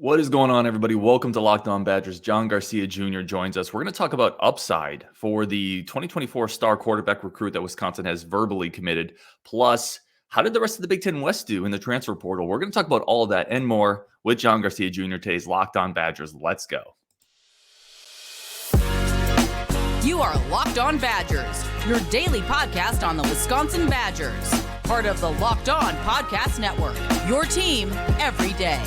What is going on, everybody? Welcome to Locked On Badgers. John Garcia Jr. joins us. We're going to talk about upside for the 2024 star quarterback recruit that Wisconsin has verbally committed. Plus, how did the rest of the Big Ten West do in the transfer portal? We're going to talk about all of that and more with John Garcia Jr. Today's Locked On Badgers. Let's go. You are Locked On Badgers, your daily podcast on the Wisconsin Badgers. Part of the Locked On Podcast Network, your team every day.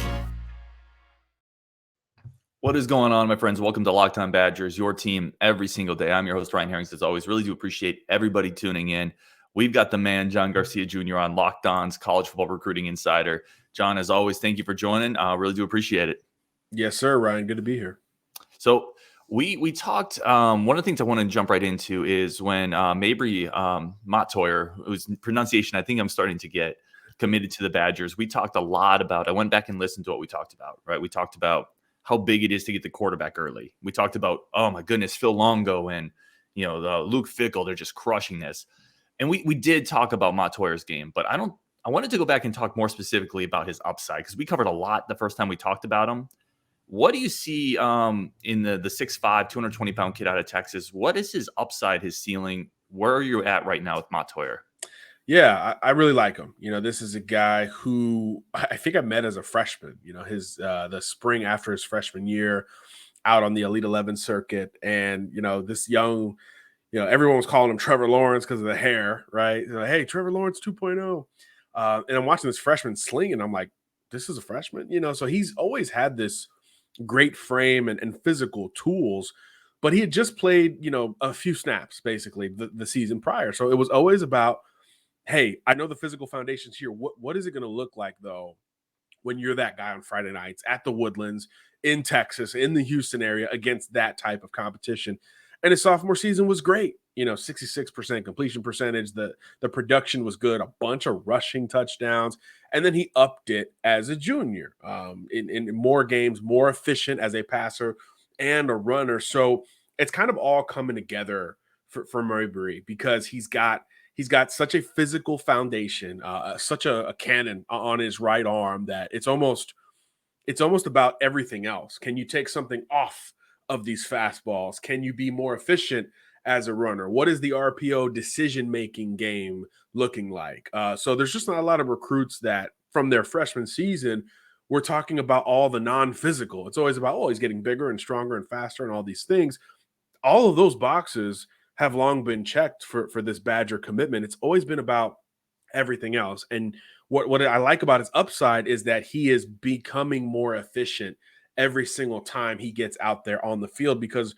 What is going on, my friends? Welcome to Locked On Badgers, your team every single day. I'm your host, Ryan Herrings, as always. Really do appreciate everybody tuning in. We've got the man, John Garcia Jr. on Locked On's College Football Recruiting Insider. John, as always, thank you for joining. Really do appreciate it. Yes, sir, Ryan. Good to be here. So we talked, one of the things I want to jump right into is when Mabrey Mettauer, whose pronunciation I think I'm starting to get, committed to the Badgers. We talked a lot about, I went back and listened to what we talked about, right? We talked about how big it is to get the quarterback early. We talked about, oh my goodness, Phil Longo and, the Luke Fickell, they're just crushing this. And we did talk about Mettauer's game, but I wanted to go back and talk more specifically about his upside because we covered a lot the first time we talked about him. What do you see in the 6'5", 220-pound kid out of Texas? What is his upside, his ceiling? Where are you at right now with Mettauer? Yeah, I really like him. This is a guy who I think I met as a freshman, his the spring after his freshman year out on the Elite 11 circuit. And, this young, everyone was calling him Trevor Lawrence because of the hair, right? Hey, Trevor Lawrence 2.0. And I'm watching this freshman sling and I'm like, this is a freshman, so he's always had this great frame and physical tools, but he had just played, a few snaps basically the season prior. So it was always about, hey, I know the physical foundation's here. What is it going to look like, though, when you're that guy on Friday nights at the Woodlands in Texas, in the Houston area against that type of competition? And his sophomore season was great. 66% completion percentage. The production was good, a bunch of rushing touchdowns. And then he upped it as a junior in more games, more efficient as a passer and a runner. So it's kind of all coming together for Mabrey because he's got such a physical foundation, such a cannon on his right arm that it's almost about everything else. Can you take something off of these fastballs? Can you be more efficient as a runner? What is the RPO decision-making game looking like? So there's just not a lot of recruits that from their freshman season, we're talking about all the non-physical. It's always about, he's getting bigger and stronger and faster and all these things. All of those boxes have long been checked for this Badger commitment. It's always been about everything else. And what I like about his upside is that he is becoming more efficient every single time he gets out there on the field, because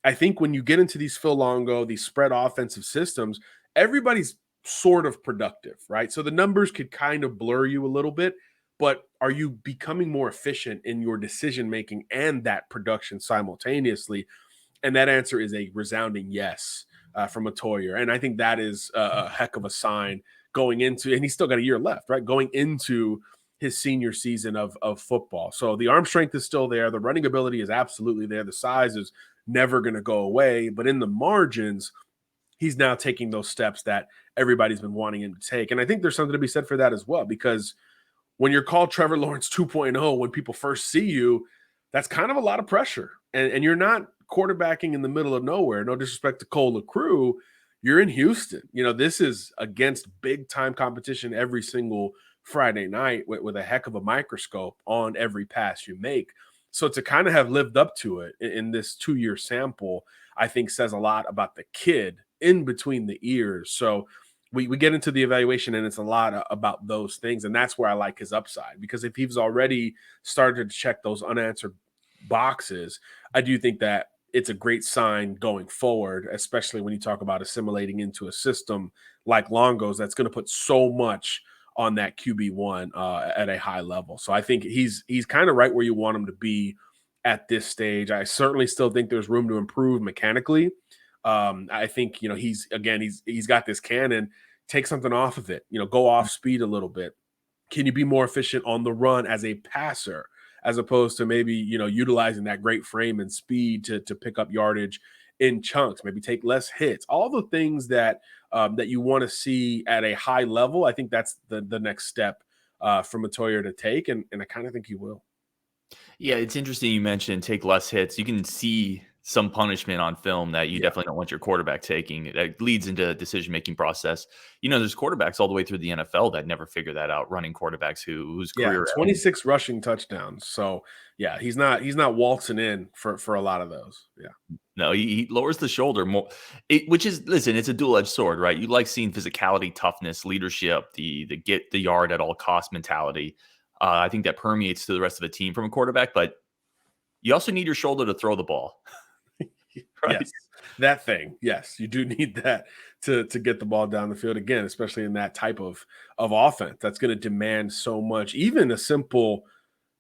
I think when you get into these Phil Longo, these spread offensive systems, everybody's sort of productive, right? So the numbers could kind of blur you a little bit, but are you becoming more efficient in your decision-making and that production simultaneously? And that answer is a resounding yes from Mettauer. And I think that is a heck of a sign going into, and he's still got a year left, right? Going into his senior season of football. So the arm strength is still there. The running ability is absolutely there. The size is never going to go away. But in the margins, he's now taking those steps that everybody's been wanting him to take. And I think there's something to be said for that as well, because when you're called Trevor Lawrence 2.0, when people first see you, that's kind of a lot of pressure. And you're not quarterbacking in the middle of nowhere. No disrespect to Cole LaCrue. You're in Houston. This is against big time competition every single Friday night with a heck of a microscope on every pass you make. So to kind of have lived up to it in this 2-year sample, I think says a lot about the kid in between the ears. So we get into the evaluation and it's a lot about those things. And that's where I like his upside, because if he's already started to check those unanswered boxes, I do think that it's a great sign going forward, especially when you talk about assimilating into a system like Longo's that's going to put so much on that QB1 at a high level. So I think he's kind of right where you want him to be at this stage. I certainly still think there's room to improve mechanically. I think, he's got this cannon. Take something off of it, go off speed a little bit. Can you be more efficient on the run as a passer, as opposed to maybe, utilizing that great frame and speed to pick up yardage in chunks, maybe take less hits, all the things that you want to see at a high level. I think that's the next step for Mettauer to take, and I kind of think he will. Yeah, it's interesting you mentioned take less hits. You can see some punishment on film that you Yeah. definitely don't want your quarterback taking. That leads into a decision-making process. There's quarterbacks all the way through the NFL that never figure that out, running quarterbacks whose Yeah, career 26 rushing touchdowns. So yeah, he's not waltzing in for a lot of those. Yeah. no, he lowers the shoulder more, which is, listen, it's a dual-edged sword, right? You like seeing physicality, toughness, leadership, the get the yard at all cost mentality. I think that permeates to the rest of the team from a quarterback, but you also need your shoulder to throw the ball, right? Yes, that thing. Yes, you do need that to get the ball down the field again, especially in that type of offense that's going to demand so much. Even a simple,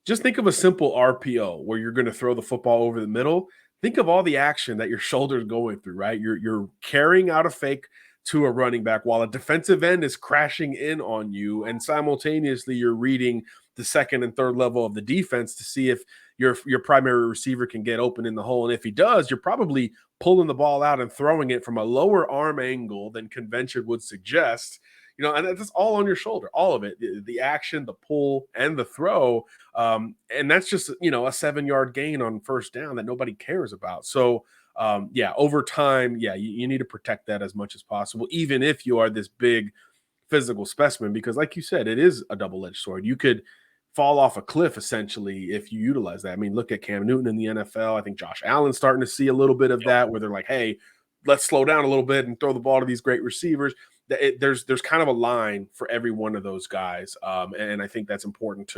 just think of a simple RPO where you're going to throw the football over the middle. Think of all the action that your shoulder's going through, right? You're carrying out a fake to a running back while a defensive end is crashing in on you, and simultaneously you're reading the second and third level of the defense to see if your primary receiver can get open in the hole. And if he does, you're probably pulling the ball out and throwing it from a lower arm angle than convention would suggest. And that's all on your shoulder, all of it, the action, the pull, and the throw. And that's just, a 7-yard gain on first down that nobody cares about. So, over time, you need to protect that as much as possible, even if you are this big physical specimen, because like you said, it is a double-edged sword. You could fall off a cliff essentially if you utilize that. I mean, look at Cam Newton in the NFL. I think Josh Allen's starting to see a little bit of that where they're like, hey, let's slow down a little bit and throw the ball to these great receivers. There's kind of a line for every one of those guys. And I think that's important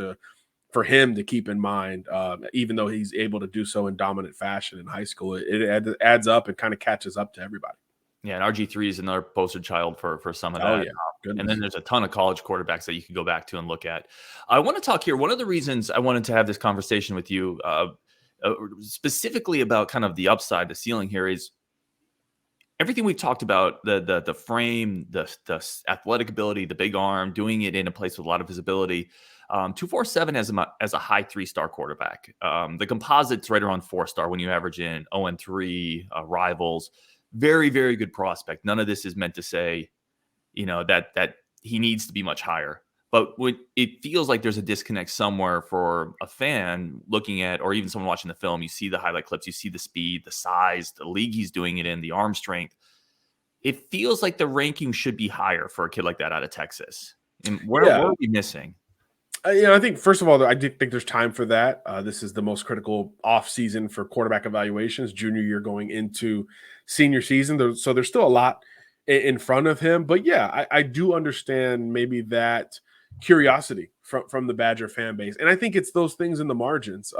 for him to keep in mind, even though he's able to do so in dominant fashion in high school. It adds up and kind of catches up to everybody. Yeah, and RG3 is another poster child for some of that. Oh, yeah. Goodness. And then there's a ton of college quarterbacks that you can go back to and look at. I want to talk here. One of the reasons I wanted to have this conversation with you, specifically about kind of the upside, the ceiling here, is everything we've talked about, the frame, the athletic ability, the big arm, doing it in a place with a lot of visibility. 247 as a high 3-star quarterback. The composite's right around 4-star when you average in 0-3 rivals. Very, very good prospect. None of this is meant to say, that he needs to be much higher. But when it feels like there's a disconnect somewhere for a fan looking at, or even someone watching the film, you see the highlight clips, you see the speed, the size, the league he's doing it in, the arm strength. It feels like the ranking should be higher for a kid like that out of Texas. And where are we missing? I think, first of all, I do think there's time for that. This is the most critical offseason for quarterback evaluations, junior year going into senior season. So there's still a lot in front of him. But, I do understand maybe that curiosity from the Badger fan base. And I think it's those things in the margins,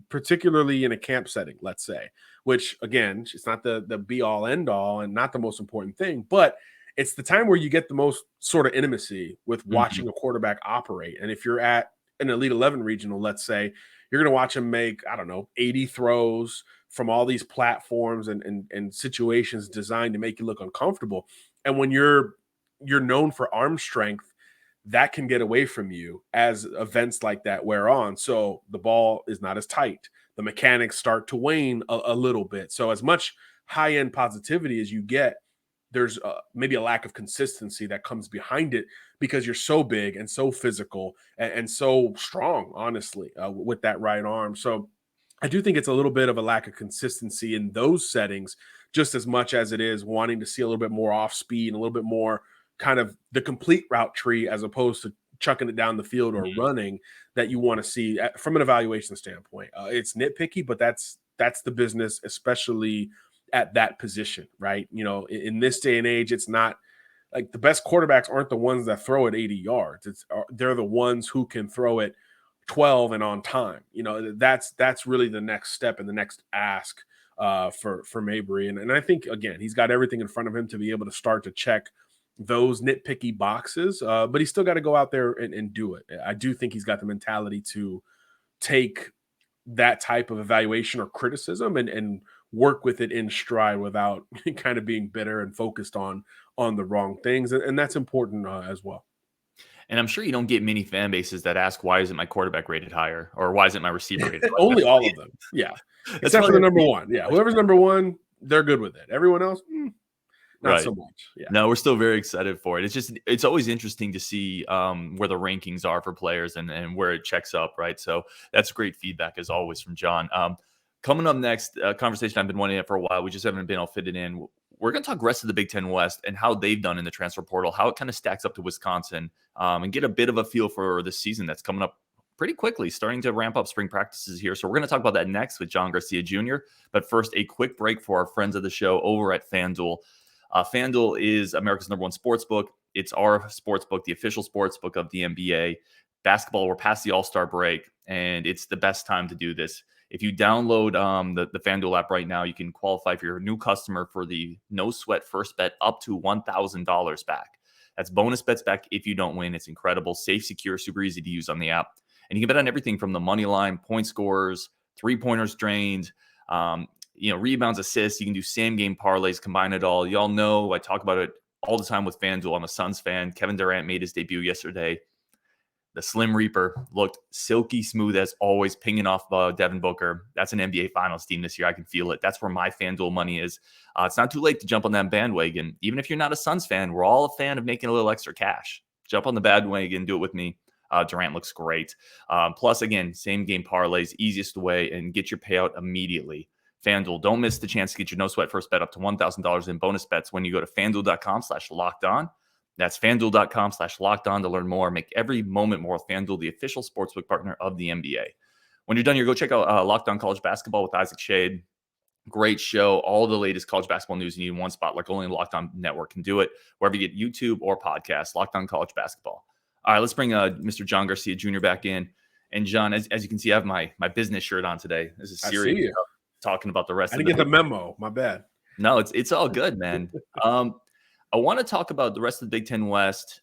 particularly in a camp setting, let's say, which, again, it's not the be-all, end-all and not the most important thing. But it's the time where you get the most sort of intimacy with watching a quarterback operate. And if you're at an Elite 11 regional, let's say, you're going to watch him make, 80 throws from all these platforms and situations designed to make you look uncomfortable. And when you're known for arm strength, that can get away from you as events like that wear on. So the ball is not as tight. The mechanics start to wane a little bit. So as much high-end positivity as you get, there's maybe a lack of consistency that comes behind it because you're so big and so physical and so strong, honestly, with that right arm. So I do think it's a little bit of a lack of consistency in those settings, just as much as it is wanting to see a little bit more off speed and a little bit more kind of the complete route tree as opposed to chucking it down the field or running that you want to see from an evaluation standpoint. It's nitpicky, but that's the business, especially at that position, right? In this day and age, it's not like the best quarterbacks aren't the ones that throw it 80 yards. They're the ones who can throw it 12 and on time. That's really the next step and the next ask for Mabrey. And I think, again, he's got everything in front of him to be able to start to check those nitpicky boxes, but he's still got to go out there and do it. I do think he's got the mentality to take that type of evaluation or criticism and work with it in stride without kind of being bitter and focused on the wrong things. And that's important as well. And I'm sure you don't get many fan bases that ask, why isn't my quarterback rated higher? Or why isn't my receiver rated higher? Only all of them. Yeah. Except for the number one. Yeah. Whoever's number one, they're good with it. Everyone else, not Right. so much. Yeah. No, we're still very excited for it. It's always interesting to see where the rankings are for players and where it checks up, right? So that's great feedback as always from John. Coming up next, a conversation I've been wanting it for a while. We just haven't been able to fit it in. We're going to talk rest of the Big Ten West and how they've done in the transfer portal, how it kind of stacks up to Wisconsin, and get a bit of a feel for the season that's coming up pretty quickly, starting to ramp up spring practices here. So we're going to talk about that next with John Garcia Jr. But first, a quick break for our friends of the show over at FanDuel. FanDuel is America's #1 sports book. It's our sports book, the official sports book of the NBA. Basketball, we're past the All-Star break, and it's the best time to do this. If you download the FanDuel app right now, you can qualify for your new customer for the no-sweat first bet up to $1,000 back. That's bonus bets back if you don't win. It's incredible, safe, secure, super easy to use on the app. And you can bet on everything from the money line, point scores, three-pointers drained, rebounds, assists. You can do same game parlays, combine it all. Y'all know I talk about it all the time with FanDuel. I'm a Suns fan. Kevin Durant made his debut yesterday. The Slim Reaper looked silky smooth as always, pinging off Devin Booker. That's an NBA Finals team this year. I can feel it. That's where my FanDuel money is. It's not too late to jump on that bandwagon. Even if you're not a Suns fan, we're all a fan of making a little extra cash. Jump on the bandwagon, do it with me. Durant looks great. Plus, again, same game parlays, easiest way, and get your payout immediately. FanDuel, don't miss the chance to get your no sweat first bet up to $1,000 in bonus bets when you go to FanDuel.com/lockedon. That's FanDuel.com/lockedon to learn more. Make every moment more with FanDuel, the official sportsbook partner of the NBA. When you're done here, go check out Locked On College Basketball with Isaac Shade. Great show. All the latest college basketball news you need in one spot, like only Locked On Network can do it. Wherever you get YouTube or podcasts, Locked On College Basketball. All right, let's bring Mr. John Garcia Jr. back in. And John, as you can see, I have my business shirt on today. This is serious. Talking about the rest. I didn't get the memo. My bad. No, it's all good, man. I want to talk about the rest of the Big Ten West.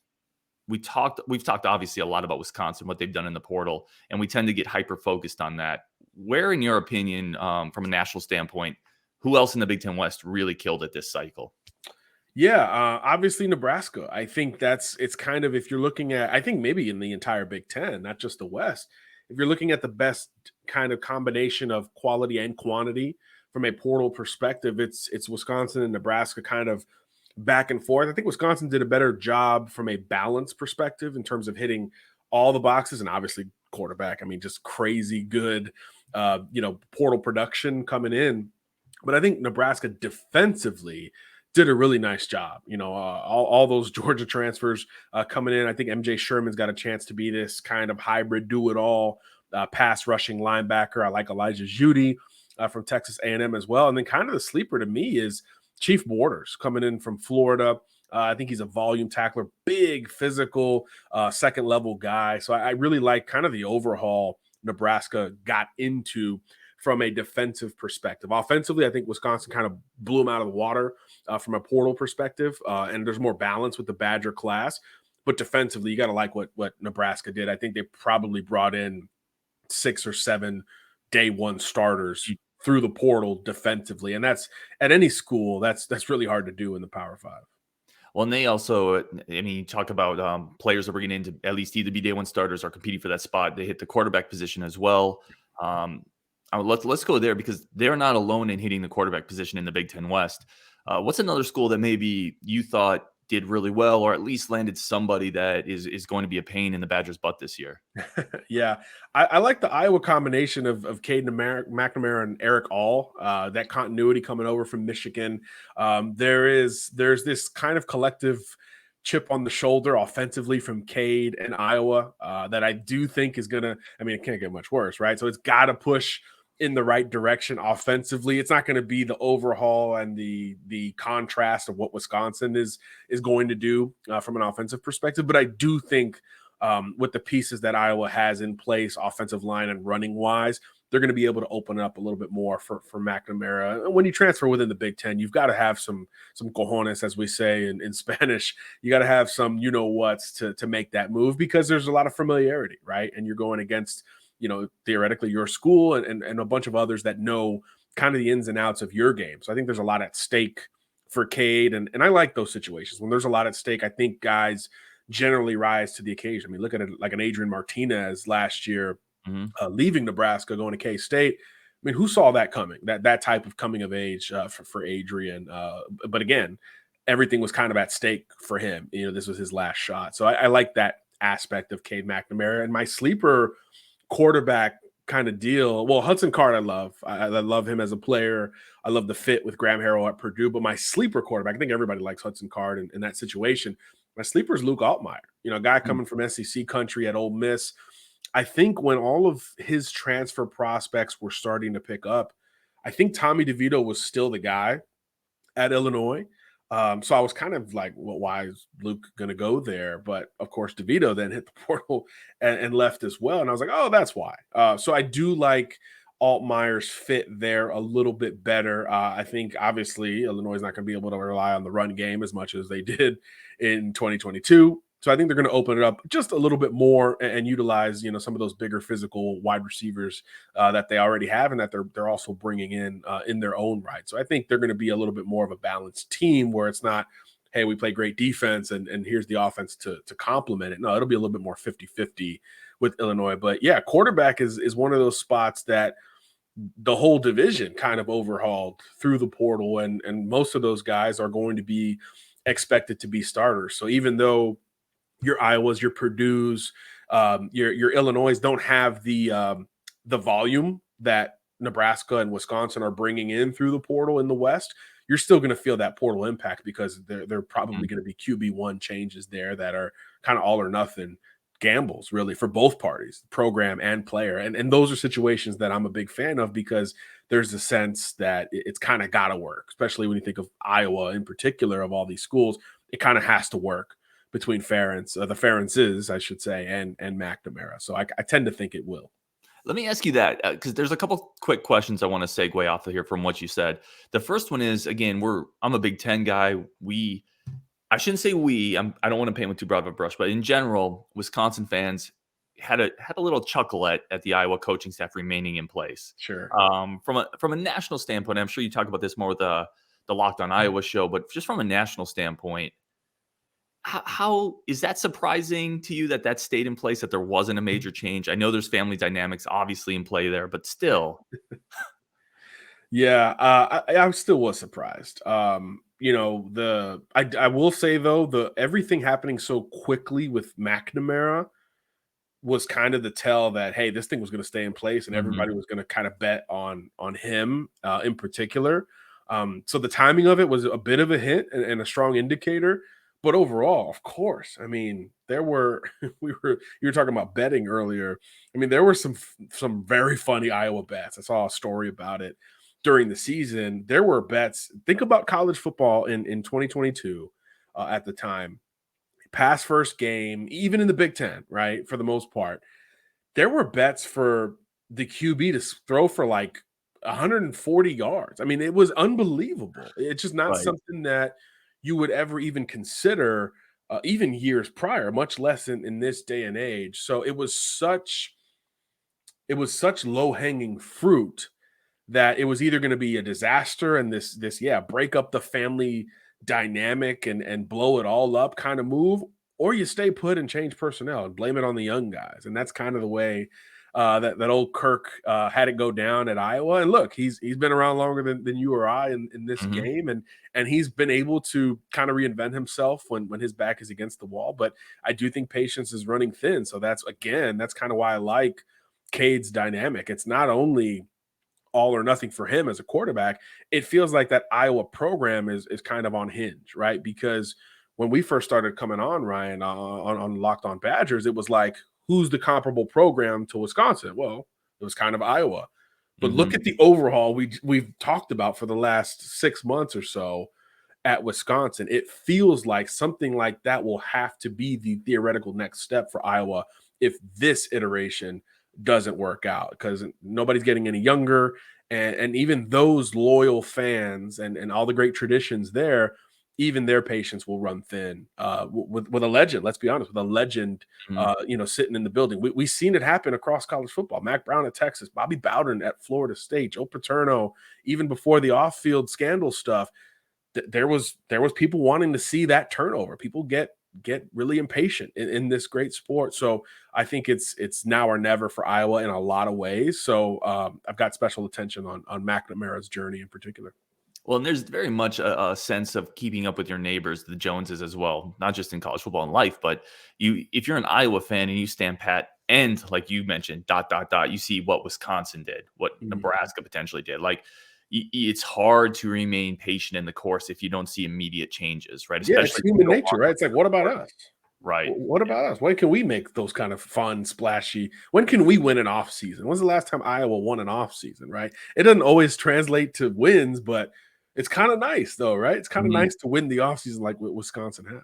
We've talked obviously a lot about Wisconsin, what they've done in the portal, and we tend to get hyper focused on that. Where, in your opinion, from a national standpoint, who else in the Big Ten West really killed it this cycle? Yeah, obviously Nebraska. I think it's kind of, if you're looking at, I think maybe in the entire Big Ten, not just the West, if you're looking at the best kind of combination of quality and quantity from a portal perspective, it's Wisconsin and Nebraska kind of back and forth. I think Wisconsin did a better job from a balance perspective in terms of hitting all the boxes, and obviously quarterback. I mean, just crazy good, portal production coming in. But I think Nebraska defensively did a really nice job. All those Georgia transfers coming in. I think MJ Sherman's got a chance to be this kind of hybrid, do it all pass rushing linebacker. I like Elijah Judy from Texas A&M as well. And then kind of the sleeper to me is Chief Borders coming in from Florida. I think he's a volume tackler, big physical second level guy. So I really like kind of the overhaul Nebraska got into from a defensive perspective. Offensively, I think Wisconsin kind of blew them out of the water from a portal perspective, and there's more balance with the Badger class. But defensively, you got to like what Nebraska did. I think they probably brought in 6 or 7 day one starters through the portal defensively, and that's at any school. That's really hard to do in the Power 5. Well, and they also, talk about players that we're getting into at least either be day one starters or competing for that spot. They hit the quarterback position as well. Let's go there because they're not alone in hitting the quarterback position in the Big Ten West. What's another school that maybe you thought did really well, or at least landed somebody that is going to be a pain in the Badgers' butt this year? Yeah, I like the Iowa combination of Caden McNamara and Eric All. That continuity coming over from Michigan. There's this kind of collective chip on the shoulder offensively from Cade and Iowa that I do think is gonna. It can't get much worse, right? So it's got to push in the right direction offensively. It's not going to be the overhaul and the contrast of what Wisconsin is going to do from an offensive perspective. But I do think with the pieces that Iowa has in place, offensive line and running wise, they're going to be able to open up a little bit more for McNamara. When you transfer within the Big Ten, you've got to have some cojones, as we say in Spanish. You got to have some you-know-whats to make that move because there's a lot of familiarity, right? And you're going against theoretically your school and a bunch of others that know kind of the ins and outs of your game. So I think there's a lot at stake for Cade. And I like those situations. When there's a lot at stake, I think guys generally rise to the occasion. Look at it like an Adrian Martinez last year, leaving Nebraska, going to K-State. Who saw that coming, that type of coming of age for Adrian? But again, everything was kind of at stake for him. This was his last shot. So I like that aspect of Cade McNamara. And my sleeper quarterback kind of deal. Well, Hudson Card, I love. I love him as a player. I love the fit with Graham Harrell at Purdue. But my sleeper quarterback, I think everybody likes Hudson Card in that situation. My sleeper is Luke Altmaier, a guy coming from SEC country at Ole Miss. I think when all of his transfer prospects were starting to pick up, I think Tommy DeVito was still the guy at Illinois. So I was kind of like, well, why is Luke going to go there? But of course, DeVito then hit the portal and left as well. And I was like, oh, that's why. So I do like Altmaier's fit there a little bit better. I think obviously Illinois is not going to be able to rely on the run game as much as they did in 2022. So I think they're going to open it up just a little bit more and utilize, some of those bigger physical wide receivers that they already have and that they're also bringing in their own right. So I think they're going to be a little bit more of a balanced team where it's not, hey, we play great defense and here's the offense to complement it. No, it'll be a little bit more 50-50 with Illinois. But yeah, quarterback is one of those spots that the whole division kind of overhauled through the portal, and most of those guys are going to be expected to be starters. So even though your Iowas, your Purdue's, your Illinois don't have the volume that Nebraska and Wisconsin are bringing in through the portal in the West, you're still going to feel that portal impact because they're probably going to be QB1 changes there that are kind of all or nothing gambles really for both parties, program and player. And those are situations that I'm a big fan of because there's a sense that it's kind of got to work, especially when you think of Iowa in particular of all these schools. It kind of has to work between the Ferentzes, I should say, and McNamara. So I tend to think it will. Let me ask you that because there's a couple quick questions I want to segue off of here from what you said. The first one is, again, I'm a Big Ten guy. I shouldn't say I don't want to paint with too broad of a brush, but in general, Wisconsin fans had a little chuckle at the Iowa coaching staff remaining in place. Sure. From a national standpoint, I'm sure you talk about this more with the Locked On Iowa show, but just from a national standpoint, how is that surprising to you that stayed in place, that there wasn't a major change? I know there's family dynamics obviously in play there, but still. Yeah, I still was surprised. I will say though, everything happening so quickly with McNamara was kind of the tell that, hey, this thing was going to stay in place and everybody was going to kind of bet on him in particular. So the timing of it was a bit of a hint and a strong indicator. But overall, of course, I mean, you were talking about betting earlier. I mean, there were some very funny Iowa bets. I saw a story about it during the season. There were bets. Think about college football in 2022 at the time. Pass first game, even in the Big Ten, right? For the most part, there were bets for the QB to throw for like 140 yards. I mean, it was unbelievable. It's just not something that you would ever even consider even years prior, much less in this day and age. So it was such low-hanging fruit that it was either going to be a disaster and this break up the family dynamic and blow it all up kind of move, or you stay put and change personnel and blame it on the young guys. And that's kind of the way that old Kirk had it go down at Iowa. And look, he's been around longer than you or I in this game, and he's been able to kind of reinvent himself when his back is against the wall. But I do think patience is running thin. So that's kind of why I like Cade's dynamic. It's not only all or nothing for him as a quarterback. It feels like that Iowa program is kind of on hinge, right? Because when we first started coming on, Ryan, on Locked On Badgers, it was like, who's the comparable program to Wisconsin? Well, it was kind of Iowa. But look at the overhaul we've talked about for the last 6 months or so at Wisconsin. It feels like something like that will have to be the theoretical next step for Iowa if this iteration doesn't work out, because nobody's getting any younger. And even those loyal fans and all the great traditions there, even their patience will run thin with a legend. Let's be honest, with a legend, sitting in the building. We've seen it happen across college football. Mac Brown at Texas, Bobby Bowden at Florida State, Joe Paterno, even before the off-field scandal stuff, there was people wanting to see that turnover. People get really impatient in this great sport. So I think it's now or never for Iowa in a lot of ways. So I've got special attention on McNamara's journey in particular. Well, and there's very much a sense of keeping up with your neighbors, the Joneses as well, not just in college football and life, but if you're an Iowa fan and you stand pat, and like you mentioned, you see what Wisconsin did, what Mhm. Nebraska potentially did. Like it's hard to remain patient in the course if you don't see immediate changes, right? Yeah, it's Especially if you human go nature, on right? It's like, what about us? right. What about us? When can we make those kind of fun, splashy? When can we win an off season? When's the last time Iowa won an off season, right? It doesn't always translate to wins, but it's kind of nice though, right? It's kind of Mhm. nice to win the off season like what Wisconsin has.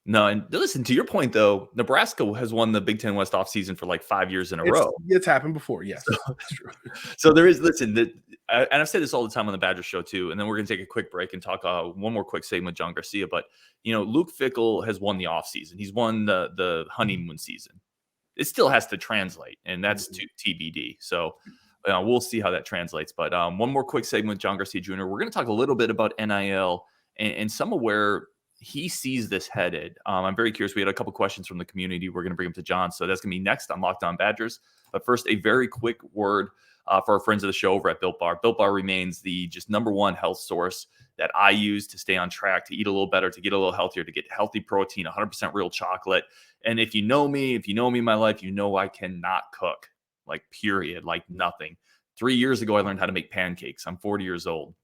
No, and listen, to your point though, Nebraska has won the Big Ten West offseason for like 5 years in a row. It's happened before, So yes, that's true. So there is, listen, and I've said this all the time on the Badger Show too, and then we're going to take a quick break and talk one more quick segment with John Garcia. But Luke Fickell has won the offseason. He's won the honeymoon season. It still has to translate, and that's to TBD. So we'll see how that translates. But one more quick segment with John Garcia Jr. We're going to talk a little bit about NIL and some of where he sees this headed. I'm very curious. We had a couple questions from the community. We're going to bring them to John. So that's going to be next on Locked On Badgers. But first, a very quick word for our friends of the show over at Built Bar. Built Bar remains the just number one health source that I use to stay on track, to eat a little better, to get a little healthier, to get healthy protein, 100% real chocolate. And if you know me in my life, you know I cannot cook, like period, like nothing. 3 years ago, I learned how to make pancakes. I'm 40 years old.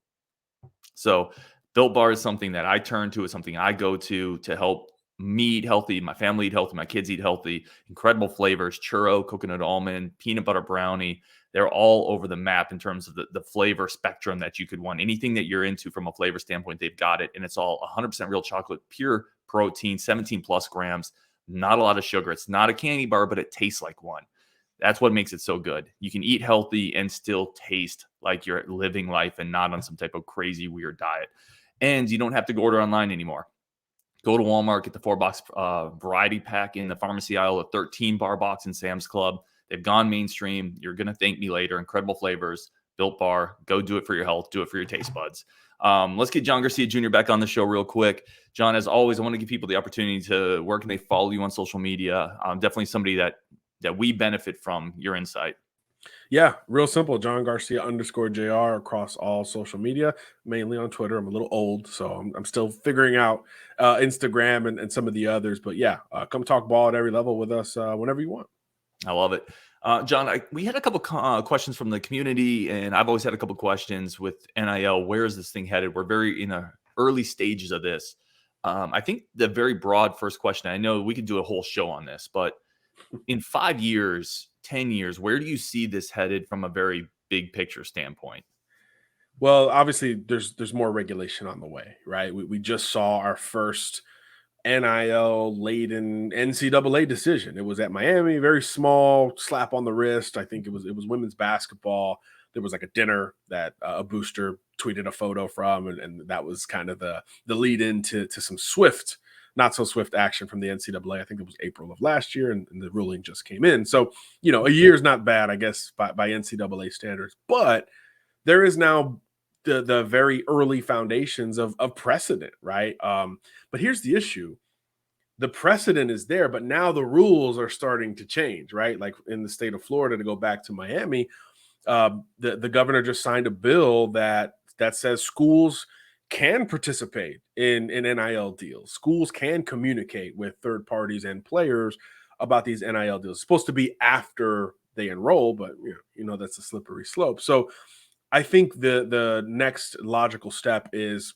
So Built Bar is something that I turn to. It's something I go to help me eat healthy, my family eat healthy, my kids eat healthy. Incredible flavors: churro, coconut almond, peanut butter brownie. They're all over the map in terms of the flavor spectrum that you could want. Anything that you're into from a flavor standpoint, they've got it. And it's all 100% real chocolate, pure protein, 17 plus grams, not a lot of sugar. It's not a candy bar, but it tastes like one. That's what makes it so good. You can eat healthy and still taste like you're living life and not on some type of crazy, weird diet. And you don't have to go order online anymore. Go to Walmart, get the 4-box variety pack in the pharmacy aisle, a 13-bar box in Sam's Club. They've gone mainstream. You're going to thank me later. Incredible flavors. Built Bar. Go do it for your health. Do it for your taste buds. Let's get John Garcia Jr. back on the show real quick. John, as always, I want to give people the opportunity to, where can they follow you on social media? Definitely somebody that we benefit from your insight. Yeah, real simple. John Garcia _JR across all social media, mainly on Twitter. I'm a little old, so I'm still figuring out Instagram and some of the others. But yeah, come talk ball at every level with us whenever you want. I love it. John, we had a couple questions from the community, and I've always had a couple questions with NIL. Where is this thing headed? We're very in the early stages of this. I think the very broad first question, I know we could do a whole show on this, but in 5 years, 10 years, where do you see this headed from a very big picture standpoint? Well, obviously, there's more regulation on the way, right? We just saw our first NIL laden NCAA decision. It was at Miami, very small slap on the wrist. I think it was women's basketball. There was like a dinner that a booster tweeted a photo from, and that was kind of the lead into some swift, not so swift action from the NCAA. I think it was April of last year, and the ruling just came in. So a year is not bad, I guess, by NCAA standards, but there is now the very early foundations of precedent, right? But here's the issue. The precedent is there, but now the rules are starting to change, right? Like in the state of Florida, to go back to Miami, the governor just signed a bill that says schools can participate in NIL deals. Schools can communicate with third parties and players about these NIL deals. It's supposed to be after they enroll, but that's a slippery slope. So I think the next logical step is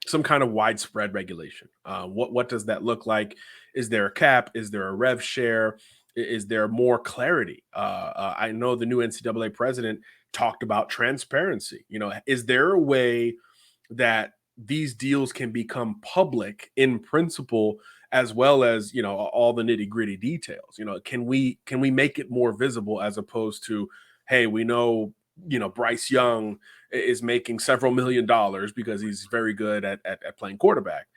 some kind of widespread regulation. What does that look like? Is there a cap? Is there a rev share? Is there more clarity? I know the new NCAA president talked about transparency. Is there a way that these deals can become public in principle, as well as all the nitty gritty details? Can we make it more visible, as opposed to, hey, we know Bryce Young is making several $1,000,000 because he's very good at playing quarterback.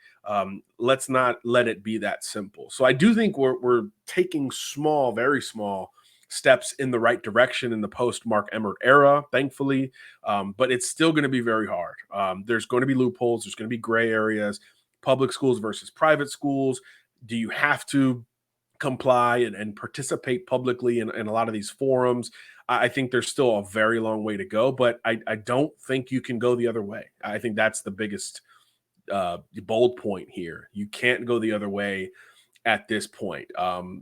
Let's not let it be that simple. So I do think we're taking small, very small steps in the right direction in the post Mark Emmert era, thankfully. But it's still going to be very hard. There's going to be loopholes. There's going to be gray areas. Public schools versus private schools. Do you have to comply and participate publicly in a lot of these forums. I think there's still a very long way to go, but I don't think you can go the other way. I think that's the biggest bold point here. You can't go the other way at this point.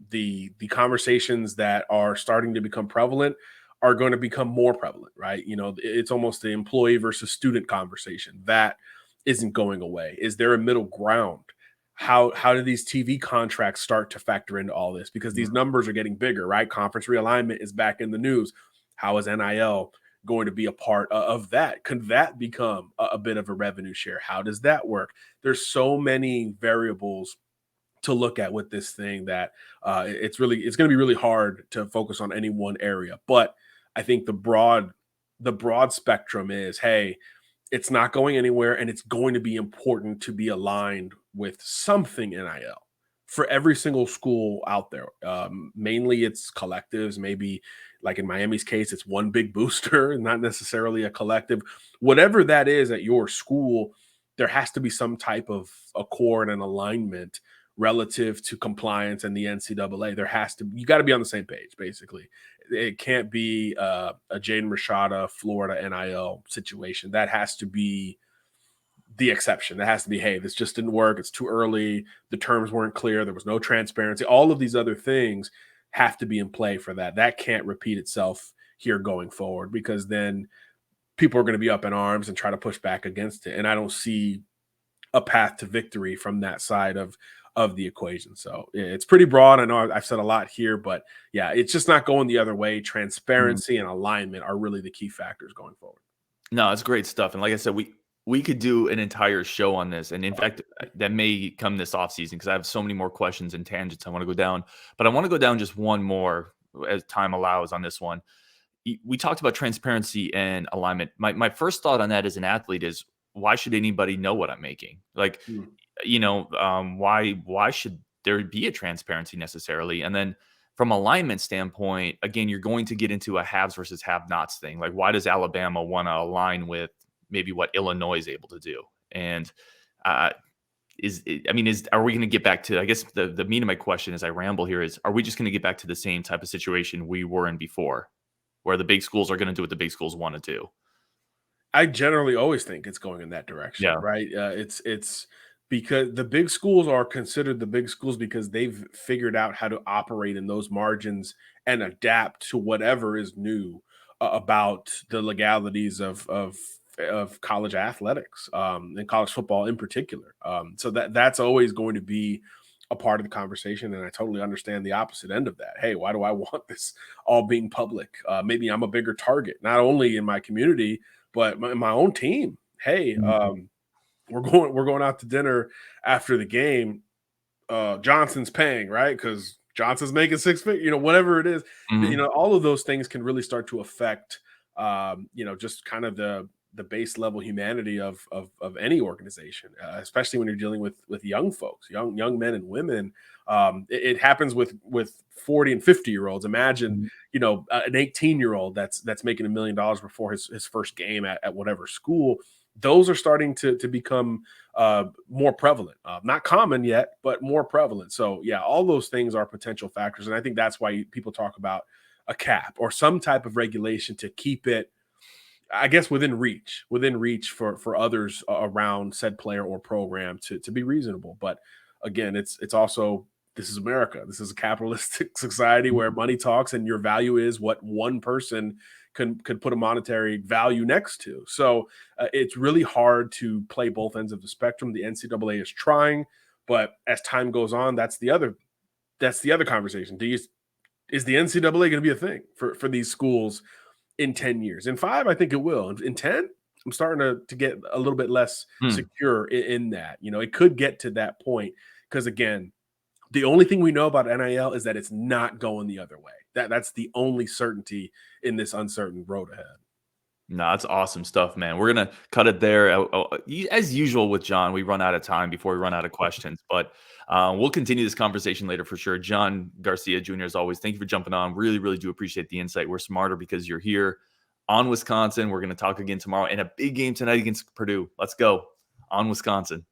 The conversations that are starting to become prevalent are going to become more prevalent, right? It's almost the employee versus student conversation that isn't going away. Is there a middle ground? How do these TV contracts start to factor into all this? Because these numbers are getting bigger, right? Conference realignment is back in the news. How is NIL going to be a part of that? Can that become a bit of a revenue share? How does that work? There's so many variables to look at with this thing that it's going to be really hard to focus on any one area. But I think the broad spectrum is, hey, it's not going anywhere, and it's going to be important to be aligned with something NIL for every single school out there. Mainly it's collectives, maybe like in Miami's case, it's one big booster and not necessarily a collective. Whatever that is at your school, there has to be some type of accord and alignment relative to compliance and the NCAA. You got to be on the same page, basically. It can't be a Jaden Rashada, Florida NIL situation. That has to be the exception. That has to be, hey, this just didn't work. It's too early. The terms weren't clear. There was no transparency. All of these other things have to be in play for that. That can't repeat itself here going forward, because then people are going to be up in arms and try to push back against it. And I don't see a path to victory from that side of the equation. So it's pretty broad. I know I've said a lot here, but yeah, it's just not going the other way. Transparency and alignment are really the key factors going forward. No, it's great stuff. And like I said, we could do an entire show on this. And in fact, that may come this offseason, because I have so many more questions and tangents I want to go down. But I want to go down just one more as time allows on this one. We talked about transparency and alignment. My first thought on that as an athlete is, why should anybody know what I'm making? Like, why should there be a transparency necessarily? And then from alignment standpoint, again, you're going to get into a haves versus have-nots thing. Like, why does Alabama want to align with maybe what Illinois is able to do? And are we going to get back to, I guess the meat of my question as I ramble here is, are we just going to get back to the same type of situation we were in before, where the big schools are going to do what the big schools want to do? I generally always think it's going in that direction, right? It's because the big schools are considered the big schools because they've figured out how to operate in those margins and adapt to whatever is new about the legalities of college athletics and college football in particular. So that's always going to be a part of the conversation. And I totally understand the opposite end of that. Hey, why do I want this all being public? Maybe I'm a bigger target, not only in my community, but my own team. Hey, we're going out to dinner after the game. Johnson's paying, right? Because Johnson's making $6 figures, whatever it is. All of those things can really start to affect, just kind of the base level humanity of any organization, especially when you're dealing with young folks, young men and women. It happens with 40 and 50-year-olds. Imagine, an 18-year-old that's making $1 million before his first game at whatever school. Those are starting to become more prevalent. Not common yet, but more prevalent. So yeah, all those things are potential factors. And I think that's why people talk about a cap or some type of regulation to keep it, I guess, within reach for others around said player or program to be reasonable. But again, it's also, this is America. This is a capitalistic society where money talks, and your value is what one person could put a monetary value next to. So it's really hard to play both ends of the spectrum. The NCAA is trying, but as time goes on, that's the other conversation. Is the NCAA going to be a thing for these schools in 10 years? In 5, I think it will. In 10, I'm starting to get a little bit less secure in that. It could get to that point because, again, the only thing we know about NIL is that it's not going the other way. That's the only certainty in this uncertain road ahead. No, that's awesome stuff, man. We're going to cut it there. As usual with John, we run out of time before we run out of questions, but we'll continue this conversation later for sure. John Garcia Jr., as always, thank you for jumping on. Really, really do appreciate the insight. We're smarter because you're here on Wisconsin. We're going to talk again tomorrow and a big game tonight against Purdue. Let's go on Wisconsin.